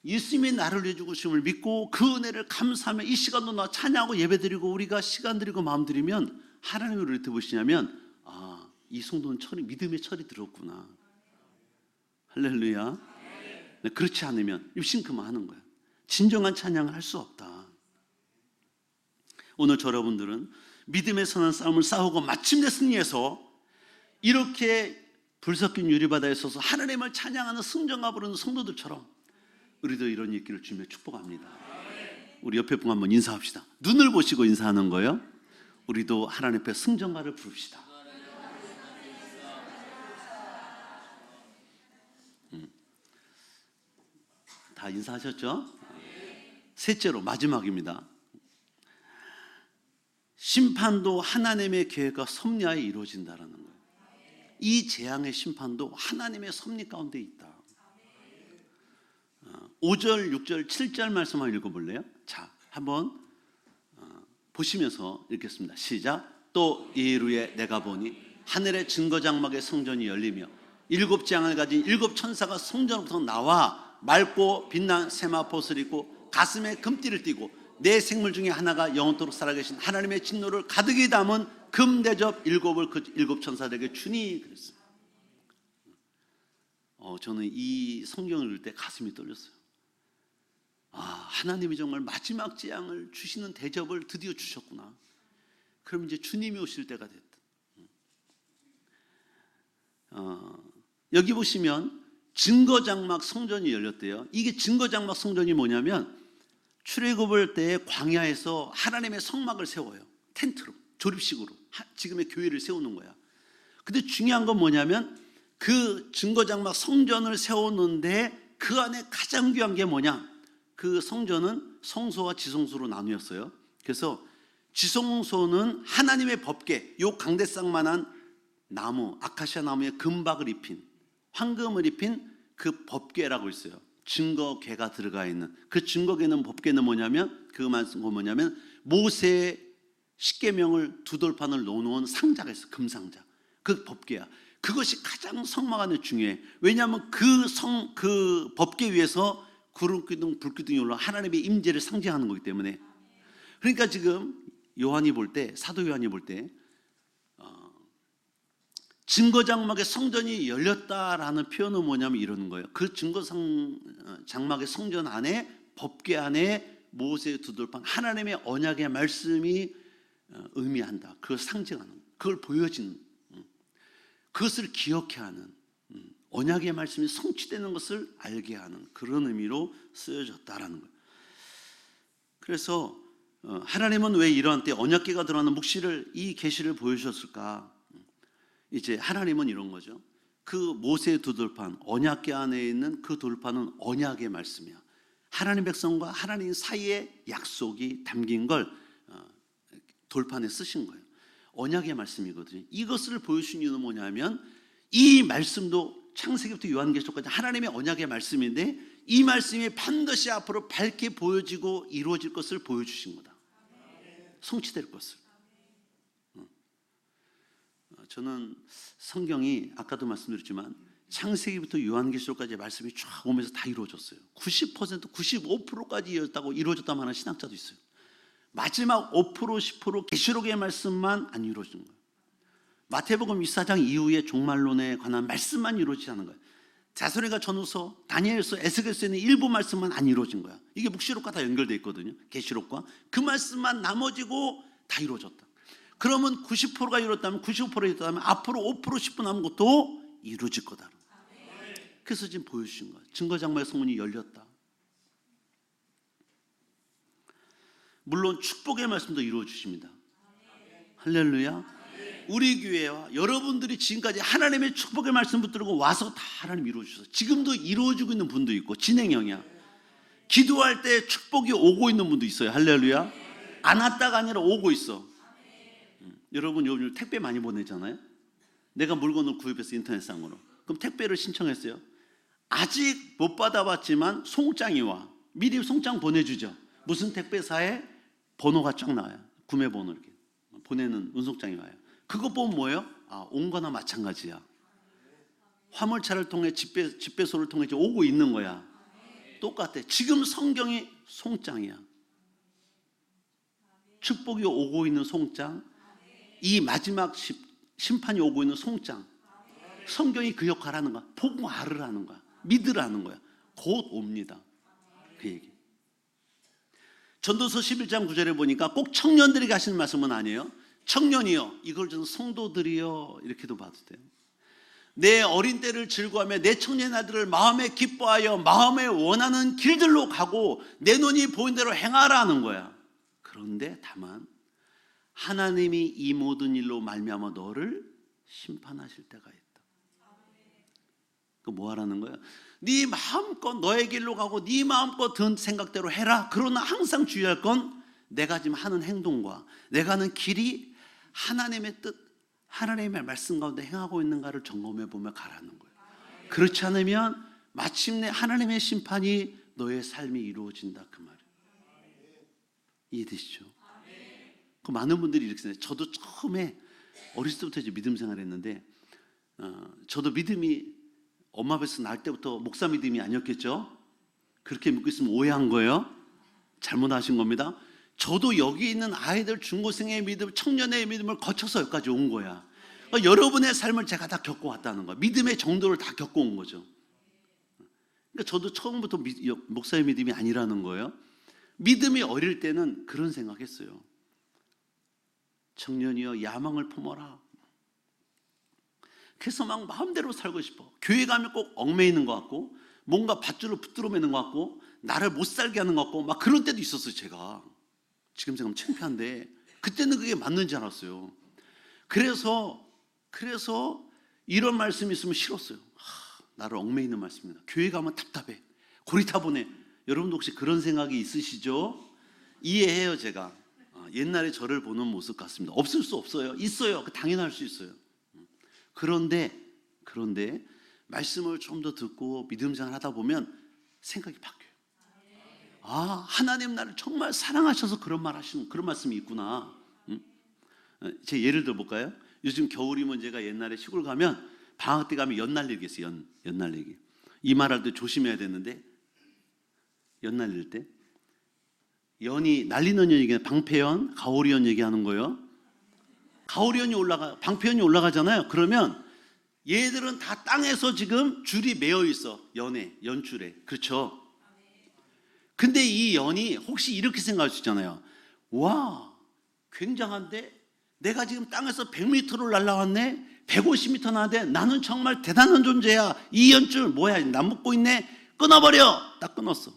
예수님이 나를 위해 죽으심을 믿고 그 은혜를 감사하며 이 시간도 나 찬양하고 예배드리고 우리가 시간 드리고 마음 드리면 하나님이 우리를 어떻게 보시냐면 이 성도는 믿음의 철이 들었구나. 할렐루야. 그렇지 않으면 입싱크만 하는 거야. 진정한 찬양을 할 수 없다. 오늘 여러분들은 믿음의 선한 싸움을 싸우고 마침내 승리해서 이렇게 불 섞인 유리바다에 서서 하나님을 찬양하는 승전가 부르는 성도들처럼 우리도 이런 있기를 주며 축복합니다. 우리 옆에 분 한번 인사합시다. 눈을 보시고 인사하는 거예요. 우리도 하나님 앞에 승전가를 부릅시다. 다 인사하셨죠? 셋째로 마지막입니다. 심판도 하나님의 계획과 섭리하에 이루어진다는 거예요. 이 재앙의 심판도 하나님의 섭리 가운데 있다. 5절, 6절, 7절 말씀 한번 읽어볼래요? 자, 한번 보시면서 읽겠습니다. 시작. 또 이일 후에 내가 보니 하늘의 증거장막의 성전이 열리며 7 재앙을 가진 7 천사가 성전으로부터 나와 맑고 빛난 세마포옷을 입고 가슴에 금띠를 띠고 내 생물 중에 하나가 영원토록 살아계신 하나님의 진노를 가득히 담은 금대접 7을 그 7 천사들에게 주니 그랬어요. 저는 이 성경을 읽을 때 가슴이 떨렸어요. 하나님이 정말 마지막 재앙을 주시는 대접을 드디어 주셨구나. 그럼 이제 주님이 오실 때가 됐다. 여기 보시면 증거장막 성전이 열렸대요. 이게 증거장막 성전이 뭐냐면 출애굽을 때 광야에서 하나님의 성막을 세워요. 텐트로, 조립식으로 지금의 교회를 세우는 거야. 근데 중요한 건 뭐냐면 그 증거장막 성전을 세웠는데 그 안에 가장 귀한 게 뭐냐? 그 성전은 성소와 지성소로 나뉘었어요. 그래서 지성소는 하나님의 법궤, 요 강대상만한 나무, 아카시아 나무에 금박을 입힌, 황금을 입힌 그 법궤라고 있어요. 증거궤가 들어가 있는 그 증거궤는 법궤는 뭐냐면 그 말씀은 뭐냐면 모세의 십계명을 두 돌판을 놓은 상자가 있어. 금상자. 그 법궤야. 그것이 가장 성막 안에 중요해. 왜냐하면 그 법궤 위에서 구름기둥 불기둥이 올라 하나님의 임재를 상징하는 거기 때문에. 그러니까 지금 요한이 볼 때, 사도 요한이 볼 때 증거장막의 성전이 열렸다라는 표현은 뭐냐면 이러는 거예요. 그 증거장막의 성전 안에 법궤 안에 모세의 두 돌판 하나님의 언약의 말씀이 의미한다. 그걸 상징하는, 그걸 보여지는, 그것을 기억해 하는, 언약의 말씀이 성취되는 것을 알게 하는 그런 의미로 쓰여졌다라는 거예요. 그래서 하나님은 왜 이러한 때 언약궤가 들어가는 묵시를 이 계시를 보여주셨을까? 이제 하나님은 이런 거죠. 그 모세의 두 돌판, 언약궤 안에 있는 그 돌판은 언약의 말씀이야. 하나님 백성과 하나님 사이의 약속이 담긴 걸 돌판에 쓰신 거예요. 언약의 말씀이거든요. 이것을 보여주신 이유는 뭐냐면 이 말씀도 창세기부터 요한계시록까지 하나님의 언약의 말씀인데 이 말씀이 반드시 앞으로 밝게 보여지고 이루어질 것을 보여주신 거다. 성취될 것을. 저는 성경이 아까도 말씀드렸지만 창세기부터 요한계시록까지 말씀이 쫙 오면서 다 이루어졌어요. 90%, 95%까지 이루어졌다고 하는 신학자도 있어요. 마지막 5%, 10% 계시록의 말씀만 안 이루어진 거예요. 마태복음 24장 이후에 종말론에 관한 말씀만 이루어지지 않은 거예요. 자소리가 전후서, 다니엘서, 에스겔서에 있는 일부 말씀만 안 이루어진 거야. 이게 묵시록과 다 연결되어 있거든요. 계시록과 그 말씀만 나머지고 다 이루어졌다. 그러면 90%가 이뤘다면 95%가 이뤘다면 앞으로 5%, 10% 남은 것도 이루어질 거다. 그래서 지금 보여주신 거예요. 증거장막의 성문이 열렸다. 물론 축복의 말씀도 이루어 주십니다. 할렐루야. 우리 교회와 여러분들이 지금까지 하나님의 축복의 말씀 붙들고 와서 다 하나님 이루어 주셔서 지금도 이루어지고 있는 분도 있고 진행형이야. 기도할 때 축복이 오고 있는 분도 있어요. 할렐루야. 안 왔다가 아니라 오고 있어. 여러분 요즘 택배 많이 보내잖아요. 내가 물건을 구입해서 인터넷상으로. 그럼 택배를 신청했어요. 아직 못 받아봤지만 송장이 와. 미리 송장 보내주죠. 무슨 택배사에 번호가 쫙 나와요. 구매 번호 이렇게 보내는 운송장이 와요. 그거 보면 뭐예요? 온 거나 마찬가지야. 화물차를 통해 집배소를 통해 오고 있는 거야. 똑같아. 지금 성경이 송장이야. 축복이 오고 있는 송장, 이 마지막 심판이 오고 있는 송장. 성경이 그 역할을 하는 거야. 보고 알으라는 거야. 믿으라는 거야. 곧 옵니다. 그 얘기. 전도서 11장 9절에 보니까 꼭 청년들에게 하시는 말씀은 아니에요. 청년이요, 이걸 저는 성도들이요 이렇게도 봐도 돼요. 내 어린 때를 즐거워하며 내 청년 날들을 마음에 기뻐하여 마음에 원하는 길들로 가고 내 눈이 보인 대로 행하라는 거야. 그런데 다만 하나님이 이 모든 일로 말미암아 너를 심판하실 때가 있다. 그 뭐 하라는 거야? 네 마음껏 너의 길로 가고 네 마음껏 든 생각대로 해라. 그러나 항상 주의할 건 내가 지금 하는 행동과 내가 하는 길이 하나님의 뜻, 하나님의 말씀 가운데 행하고 있는가를 점검해 보며 가라는 거예요. 그렇지 않으면 마침내 하나님의 심판이 너의 삶이 이루어진다 그 말이에요. 이해되시죠? 그 많은 분들이 이렇게 생각해요. 저도 처음에 어렸을 때부터 이제 믿음 생활했는데 저도 믿음이 엄마 뱃에서 날 때부터 목사 믿음이 아니었겠죠? 그렇게 믿고 있으면 오해한 거예요. 잘못하신 겁니다. 저도 여기 있는 아이들 중고생의 믿음, 청년의 믿음을 거쳐서 여기까지 온 거야. 그러니까 여러분의 삶을 제가 다 겪어왔다는 거야. 믿음의 정도를 다 겪어온 거죠. 그러니까 저도 처음부터 목사의 믿음이 아니라는 거예요. 믿음이 어릴 때는 그런 생각했어요. 청년이여 야망을 품어라. 그래서 막 마음대로 살고 싶어. 교회 가면 꼭 얽매이는 것 같고, 뭔가 밧줄로 붙들어 매는 것 같고, 나를 못 살게 하는 것 같고, 막 그런 때도 있었어요. 제가 지금 생각하면 창피한데 그때는 그게 맞는지 알았어요. 그래서 이런 말씀이 있으면 싫었어요. 나를 얽매이는 말씀이다. 교회 가면 답답해, 고리타분해. 여러분도 혹시 그런 생각이 있으시죠? 이해해요. 제가 옛날에 저를 보는 모습 같습니다. 없을 수 없어요. 있어요. 당연할 수 있어요. 그런데 말씀을 좀 더 듣고 믿음 생활 하다 보면 생각이 바뀌어요. 하나님 나를 정말 사랑하셔서 그런 말 하시는, 그런 말씀이 있구나. 제 예를 들어 볼까요? 요즘 겨울이면 제가 옛날에 시골 가면 방학 때 가면 연 날리기 있어요. 연 날리기. 이 말할 때 조심해야 되는데, 연 날릴 때 연이 날리는 연 얘기는 방패연, 가오리연 얘기하는 거예요. 가오리연이 방패연이 올라가잖아요. 그러면 얘들은 다 땅에서 지금 줄이 매어 있어. 연줄에. 그렇죠? 근데 이 연이 혹시 이렇게 생각할 수 있잖아요. 와, 굉장한데 내가 지금 땅에서 100m를 날아왔네, 150m 나왔는데 나는 정말 대단한 존재야. 이 연줄 뭐야, 나 묶고 있네, 끊어버려. 딱 끊었어.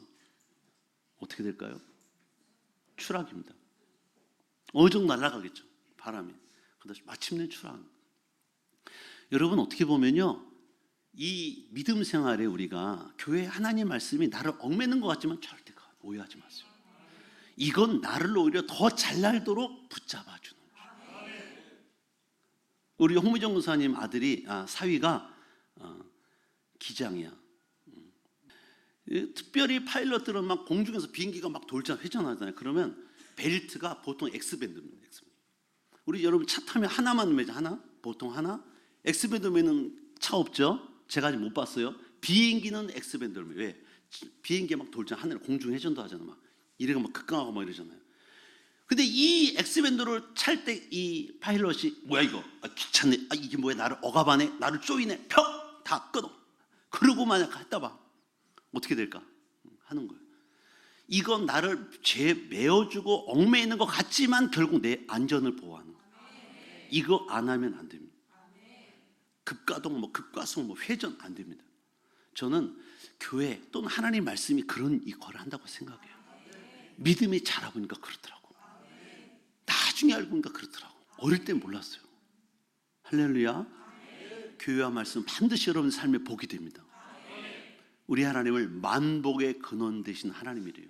어떻게 될까요? 추락입니다. 어느 정도 날아가겠죠, 바람이. 근데 마침내 추락. 여러분, 어떻게 보면요, 이 믿음 생활에 우리가 교회 하나님 말씀이 나를 얽매는 것 같지만 절대 오해하지 마세요. 이건 나를 오히려 더 잘 날도록 붙잡아주는 거예요. 우리 홍미정 목사님 아들이 사위가 기장이야. 특별히 파일럿들은 막 공중에서 비행기가 막 회전하잖아요. 그러면 벨트가 보통 X밴드입니다. 우리 여러분 차 타면 하나만 매죠. 하나? 보통 하나? X밴드 매는 차 없죠? 제가 아직 못 봤어요. 비행기는 X밴드를 매요. 왜? 비행기 막 하늘에 공중 회전도 하잖아. 막 이래가 막 급강하고 막 이러잖아요. 근데 이 X밴드를 찰 때 이 파일럿이 뭐야 이거? 귀찮네. 이게 뭐야? 나를 억압하네. 나를 쪼이네. 다 끊어. 그러고 만약 했다 봐. 어떻게 될까? 하는 거예요. 이건 나를 죄 메어주고 얽매이는 것 같지만 결국 내 안전을 보호하는 거예요. 이거 안 하면 안 됩니다. 급가동, 급과속, 회전 안 됩니다. 저는 교회 또는 하나님 말씀이 그런 이거를 한다고 생각해요. 믿음이 자라보니까 그렇더라고. 나중에 알고 보니까 그렇더라고. 어릴 때 몰랐어요. 할렐루야. 교회와 말씀 반드시 여러분 삶에 복이 됩니다. 우리 하나님을 만복의 근원 되신 하나님이래요.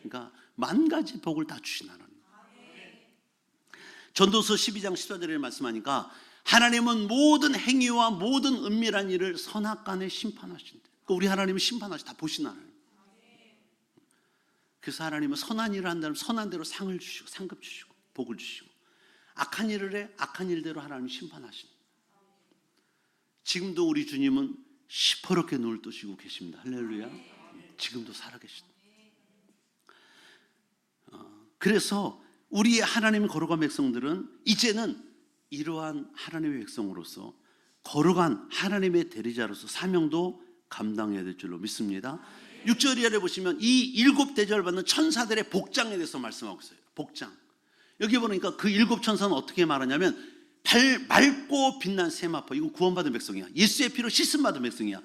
그러니까 만 가지 복을 다 주신 하나님. 전도서 12장 14절에 말씀하니까 하나님은 모든 행위와 모든 은밀한 일을 선악간에 심판하신대. 그러니까 우리 하나님은 다 보신 하나님. 그래서 하나님은 선한 일을 한다면 선한 대로 상을 주시고 상급 주시고 복을 주시고, 악한 일을 해 악한 일대로 하나님 심판하신. 지금도 우리 주님은 시퍼렇게 눈을 뜨시고 계십니다. 할렐루야. 지금도 살아계시다. 그래서 우리의 하나님의 거룩한 백성들은 이제는 이러한 하나님의 백성으로서 거룩한 하나님의 대리자로서 사명도 감당해야 될 줄로 믿습니다. 6절 이하를 보시면 이 7 대접을 받는 천사들의 복장에 대해서 말씀하고 있어요. 복장. 여기 보니까 그 7 천사는 어떻게 말하냐면 맑고 빛난 세마포. 이건 구원받은 백성이야. 예수의 피로 씻음받은 백성이야.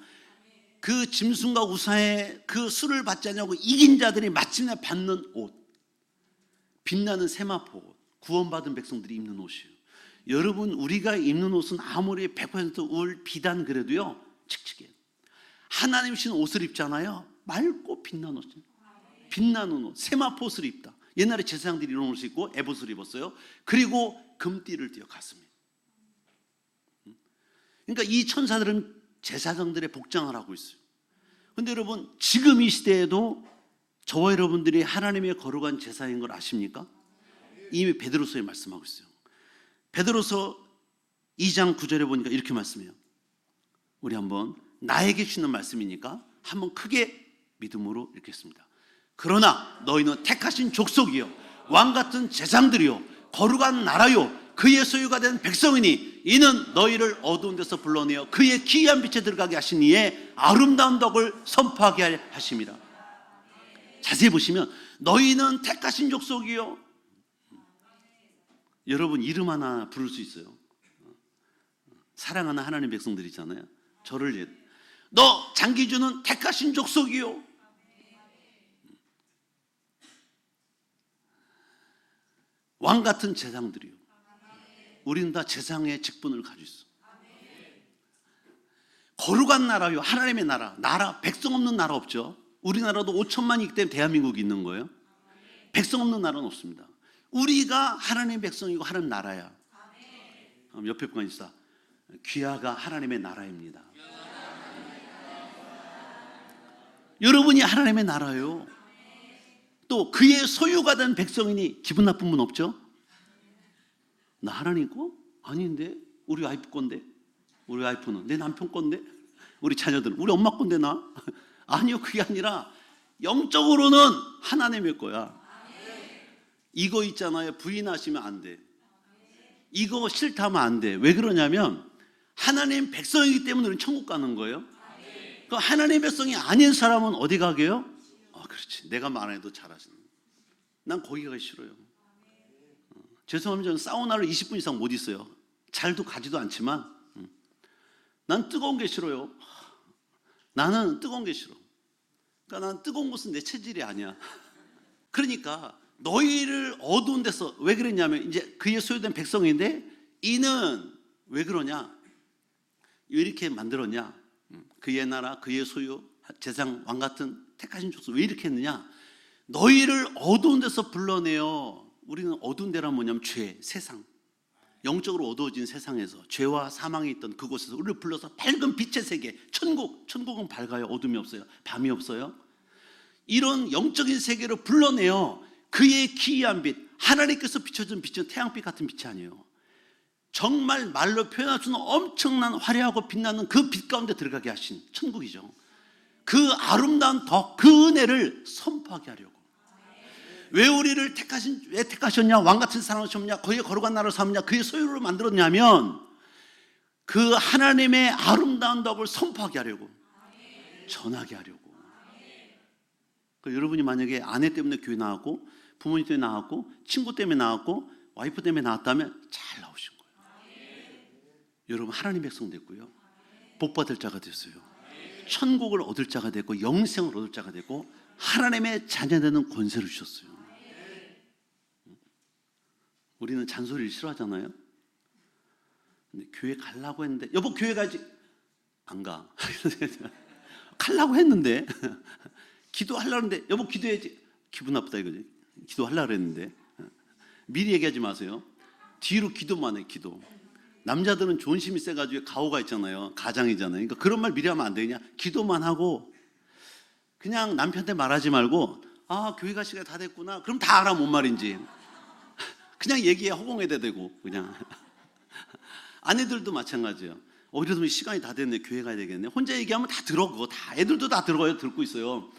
그 짐승과 우사의 그 수를 받지 않냐고 이긴 자들이 마침내 받는 옷, 빛나는 세마포 옷, 구원받은 백성들이 입는 옷이에요. 여러분, 우리가 입는 옷은 아무리 100% 비단 그래도요 칙칙해요. 하나님 신 옷을 입잖아요. 맑고 빛나는 옷, 빛나는 옷, 세마포 옷을 입다. 옛날에 제사장들이 이런 옷을 입고 에봇을 입었어요. 그리고 금띠를 띄어 가슴에. 그러니까 이 천사들은 제사장들의 복장을 하고 있어요. 그런데 여러분, 지금 이 시대에도 저와 여러분들이 하나님의 거룩한 제사인 걸 아십니까? 이미 베드로서에 말씀하고 있어요. 베드로서 2장 9절에 보니까 이렇게 말씀해요. 우리 한번, 나에게 주는 말씀이니까 한번 크게 믿음으로 읽겠습니다. 그러나 너희는 택하신 족속이요 왕같은 제사장들이요 거룩한 나라요 그의 소유가 된 백성이니 이는 너희를 어두운 데서 불러내어 그의 기이한 빛에 들어가게 하신 이의 아름다운 덕을 선포하게 하심이라. 자세히 보시면 너희는 택하신 족속이요. 여러분 이름 하나 부를 수 있어요. 사랑하는 하나님 백성들 있잖아요. 저를 너 장기주는 택하신 족속이요. 왕 같은 제사장들이요. 우리는 다 제사장의 직분을 가지고 있어. 거룩한 나라요. 하나님의 나라 백성 없는 나라 없죠. 우리나라도 5천만이기 때문에 대한민국이 있는 거예요. 백성 없는 나라는 없습니다. 우리가 하나님의 백성이고 하나님 나라야. 옆에 분간 있어. 귀하가 하나님의 나라입니다. 여러분이 하나님의 나라요. 또 그의 소유가 된 백성이니 기분 나쁜 분 없죠? 나 하나님 거? 아닌데? 우리 와이프 건데? 우리 와이프는 내 남편 건데? 우리 자녀들은 우리 엄마 건데 나? 아니요, 그게 아니라 영적으로는 하나님의 거야. 이거 있잖아요. 부인하시면 안 돼. 이거 싫다면 안 돼. 왜 그러냐면 하나님 백성이기 때문에 우리는 천국 가는 거예요. 그 하나님 백성이 아닌 사람은 어디 가게요? 그렇지. 내가 말해도 잘하시는. 난 거기 가기 싫어요. 죄송합니다. 저는 사우나를 20분 이상 못 있어요. 잘도 가지도 않지만 난 뜨거운 게 싫어요. 나는 뜨거운 게 싫어. 그러니까 난 뜨거운 곳은 내 체질이 아니야. 그러니까 너희를 어두운 데서 왜 그랬냐면 이제 그의 소유된 백성인데 이는 왜 그러냐? 왜 이렇게 만들었냐? 그의 나라, 그의 소유, 제사장 왕 같은 택하신 족속 왜 이렇게 했느냐? 너희를 어두운 데서 불러내어. 우리는 어두운 데란 뭐냐면 죄, 세상, 영적으로 어두워진 세상에서 죄와 사망이 있던 그곳에서 우리를 불러서 밝은 빛의 세계, 천국은 밝아요. 어둠이 없어요. 밤이 없어요. 이런 영적인 세계로 불러내어 그의 기이한 빛, 하나님께서 비춰준 빛은 태양빛 같은 빛이 아니에요. 정말 말로 표현할 수는 엄청난 화려하고 빛나는 그 빛 가운데 들어가게 하신 천국이죠. 그 아름다운 덕, 그 은혜를 선포하게 하려고. 왜 우리를 왜 택하셨냐? 왕같은 사랑을 주셨냐? 그의 거룩한 나라를 삼냐? 그의 소유를 만들었냐면 그 하나님의 아름다운 덕을 선포하게 하려고, 전하게 하려고. 여러분이 만약에 아내 때문에 교회 나왔고 부모님 때문에 나왔고 친구 때문에 나왔고 와이프 때문에 나왔다면 잘 나오신 거예요. 여러분 하나님 백성 됐고요. 복 받을 자가 됐어요. 천국을 얻을 자가 됐고 영생을 얻을 자가 됐고 하나님의 자녀되는 권세를 주셨어요. 우리는 잔소리를 싫어하잖아요. 근데 교회 가려고 했는데 여보 교회 가지. 안 가. 가려고 했는데 기도하려고 했는데 여보 기도해야지. 기분 나쁘다 이거지. 기도하려고 했는데. 미리 얘기하지 마세요. 뒤로 기도만 해. 기도. 남자들은 존심이 세가지고 가오가 있잖아요. 가장이잖아요. 그러니까 그런 말 미리 하면 안 되냐. 기도만 하고 그냥 남편한테 말하지 말고 교회 갈 시간이 다 됐구나. 그럼 다 알아 뭔 말인지. 그냥 얘기해. 허공에다 대고 그냥. 아내들도 마찬가지예요. 이러면 시간이 다 됐네. 교회 가야 되겠네. 혼자 얘기하면 다 들어. 그거 다 애들도 다 들어요. 듣고 있어요.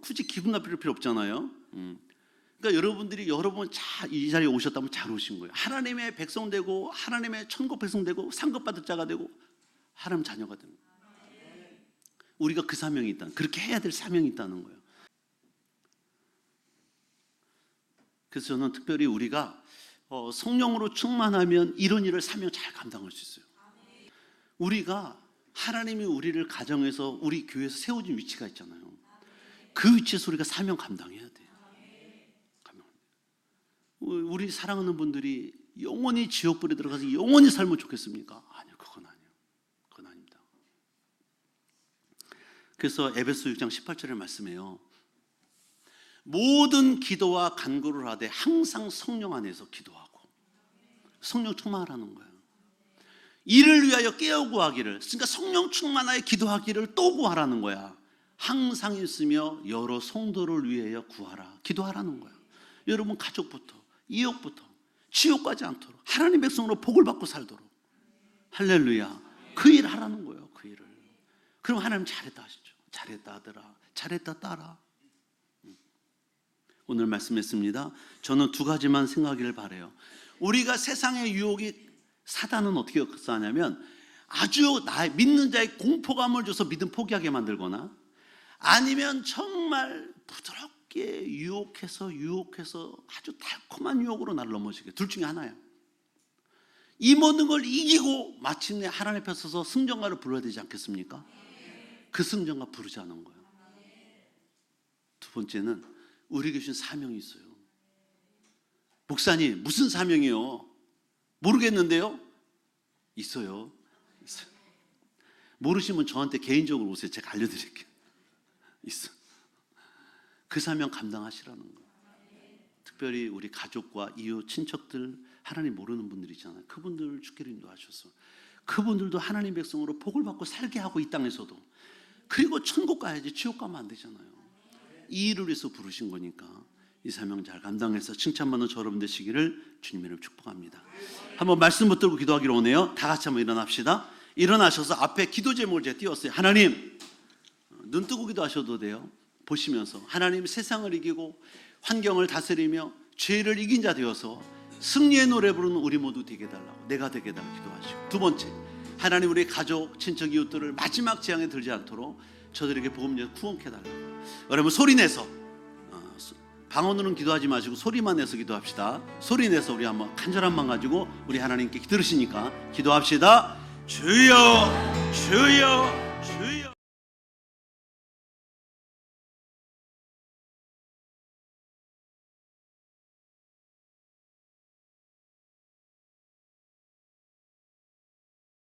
굳이 기분 나쁠 필요 없잖아요. 그러니까 여러분들이 여러 번 이 자리에 오셨다면 잘 오신 거예요. 하나님의 백성 되고 하나님의 천국 백성 되고 상급받을 자가 되고 하나님 자녀가 되는 거예요. 우리가 그 사명이 있다. 그렇게 해야 될 사명이 있다는 거예요. 그래서 저는 특별히 우리가 성령으로 충만하면 이런 일을 사명 잘 감당할 수 있어요. 우리가 하나님이 우리를 가정에서 우리 교회에서 세워진 위치가 있잖아요. 그 위치에서 우리가 사명 감당해야 돼요. 우리 사랑하는 분들이 영원히 지옥불에 들어가서 영원히 살면 좋겠습니까? 아니요, 그건 아니에요. 그건 아닙니다. 그래서 에베소 6장 18절에 말씀해요. 모든 기도와 간구를 하되 항상 성령 안에서 기도하고 성령 충만하라는 거예요. 이를 위하여 깨어 구하기를. 그러니까 성령 충만하여 기도하기를 또 구하라는 거야. 항상 있으며 여러 성도를 위하여 구하라. 기도하라는 거야. 여러분 가족부터 이웃부터 지옥 가지 않도록 하나님 백성으로 복을 받고 살도록. 할렐루야. 그 일 하라는 거예요. 그 일을. 그럼 하나님 잘했다 하시죠. 잘했다 아들아. 잘했다 딸아. 오늘 말씀했습니다. 저는 두 가지만 생각하기를 바라요. 우리가 세상의 유혹이 사단은 어떻게 역사하냐면 아주 믿는 자의 공포감을 줘서 믿음 포기하게 만들거나 아니면 정말 부드럽게 유혹해서 아주 달콤한 유혹으로 나를 넘어지게, 둘 중에 하나예요. 이 모든 걸 이기고 마침내 하나님 앞에 서서 승전가를 불러야 되지 않겠습니까? 그 승전가 부르지 않은 거예요. 두 번째는 우리에게 주신 사명이 있어요. 목사님, 무슨 사명이요? 모르겠는데요? 있어요. 모르시면 저한테 개인적으로 오세요. 제가 알려드릴게요. 있어. 그 사명 감당하시라는 거예요. 특별히 우리 가족과 이웃, 친척들, 하나님 모르는 분들 있잖아요. 그분들 주기를 인도하셔서 그분들도 하나님 백성으로 복을 받고 살게 하고, 이 땅에서도. 그리고 천국 가야지 지옥 가면 안 되잖아요. 이 일을 위해서 부르신 거니까 이 사명 잘 감당해서 칭찬받는 저 여러분 되시기를 주님의 이름으로 축복합니다. 한번 말씀 붙들고 기도하기로 오네요. 다 같이 한번 일어납시다. 일어나셔서 앞에 기도 제목을 제가 띄웠어요. 하나님, 눈 뜨고 기도하셔도 돼요. 보시면서 하나님, 세상을 이기고 환경을 다스리며 죄를 이긴 자 되어서 승리의 노래 부르는 우리 모두 되게 해달라고, 내가 되게 해달라고 기도하시고, 두 번째, 하나님, 우리 가족, 친척, 이웃들을 마지막 재앙에 들지 않도록 저들에게 복음을 구원케 해달라고. 여러분 소리내서, 방언으로는 기도하지 마시고 소리만 내서 기도합시다. 소리 내서 우리 한번 간절한 마음 가지고 우리 하나님께 들으시니까 기도합시다. 주여, 주여, 주여.